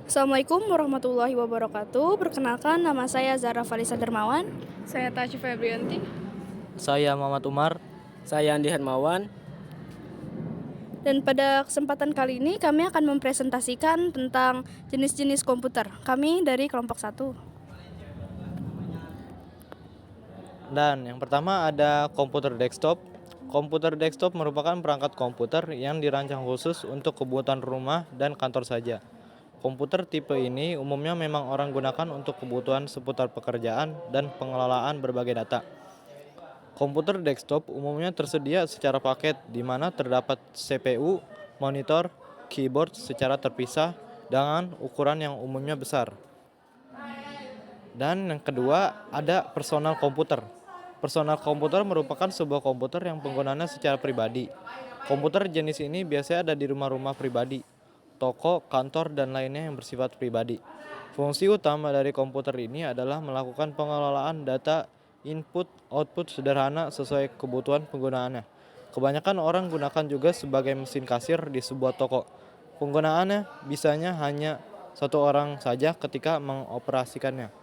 Assalamualaikum warahmatullahi wabarakatuh. Perkenalkan, nama saya Zara Falisa Dermawan. Saya Tasya Febrianti. Saya Muhammad Umar. Saya Andi Hermawan. Dan pada kesempatan kali ini kami akan mempresentasikan tentang jenis-jenis komputer. Kami dari kelompok 1. Dan yang pertama ada komputer desktop. Komputer desktop merupakan perangkat komputer yang dirancang khusus untuk kebutuhan rumah dan kantor saja. Komputer tipe ini umumnya memang orang gunakan untuk kebutuhan seputar pekerjaan dan pengelolaan berbagai data. Komputer desktop umumnya tersedia secara paket di mana terdapat CPU, monitor, keyboard secara terpisah dengan ukuran yang umumnya besar. Dan yang kedua ada personal komputer. Personal komputer merupakan sebuah komputer yang penggunaannya secara pribadi. Komputer jenis ini biasanya ada di rumah-rumah pribadi, toko, kantor, dan lainnya yang bersifat pribadi. Fungsi utama dari komputer ini adalah melakukan pengelolaan data input-output sederhana sesuai kebutuhan penggunaannya. Kebanyakan orang gunakan juga sebagai mesin kasir di sebuah toko. Penggunaannya bisanya hanya satu orang saja ketika mengoperasikannya.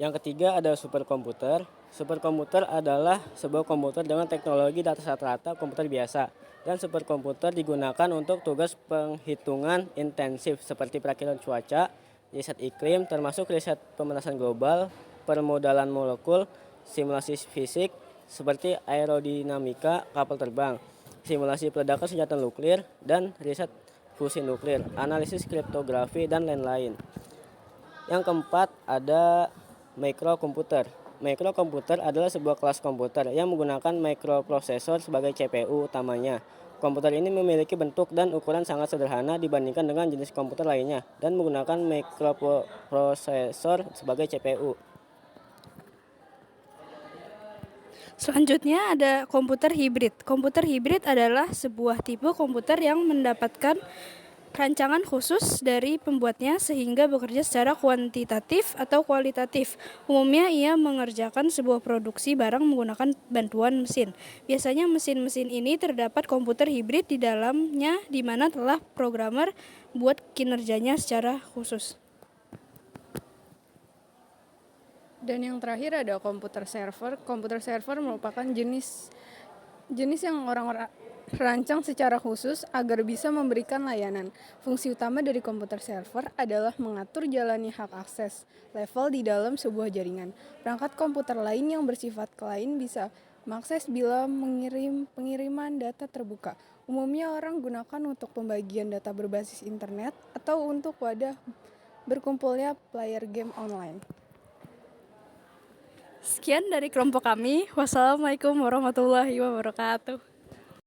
Yang ketiga ada superkomputer. Superkomputer adalah sebuah komputer dengan teknologi di atas rata-rata komputer biasa. Dan superkomputer digunakan untuk tugas penghitungan intensif seperti perakilan cuaca, riset iklim, termasuk riset pemanasan global, permodalan molekul, simulasi fisik seperti aerodinamika kapal terbang, simulasi peledakan senjata nuklir, dan riset fusi nuklir, analisis kriptografi, dan lain-lain. Yang keempat ada mikrokomputer. Mikrokomputer adalah sebuah kelas komputer yang menggunakan mikroprosesor sebagai CPU utamanya. Komputer ini memiliki bentuk dan ukuran sangat sederhana dibandingkan dengan jenis komputer lainnya dan menggunakan mikroprosesor sebagai CPU. Selanjutnya ada komputer hibrid. Komputer hibrid adalah sebuah tipe komputer yang mendapatkan rancangan khusus dari pembuatnya sehingga bekerja secara kuantitatif atau kualitatif. Umumnya ia mengerjakan sebuah produksi barang menggunakan bantuan mesin. Biasanya mesin-mesin ini terdapat komputer hibrid di dalamnya di mana telah programmer buat kinerjanya secara khusus. Dan yang terakhir ada komputer server. Komputer server merupakan jenis yang orang rancang secara khusus agar bisa memberikan layanan. Fungsi utama dari komputer server adalah mengatur jalannya hak akses level di dalam sebuah jaringan. Perangkat komputer lain yang bersifat klien bisa mengakses bila pengiriman data terbuka. Umumnya orang gunakan untuk pembagian data berbasis internet atau untuk wadah berkumpulnya player game online. Sekian dari kelompok kami. Wassalamualaikum warahmatullahi wabarakatuh.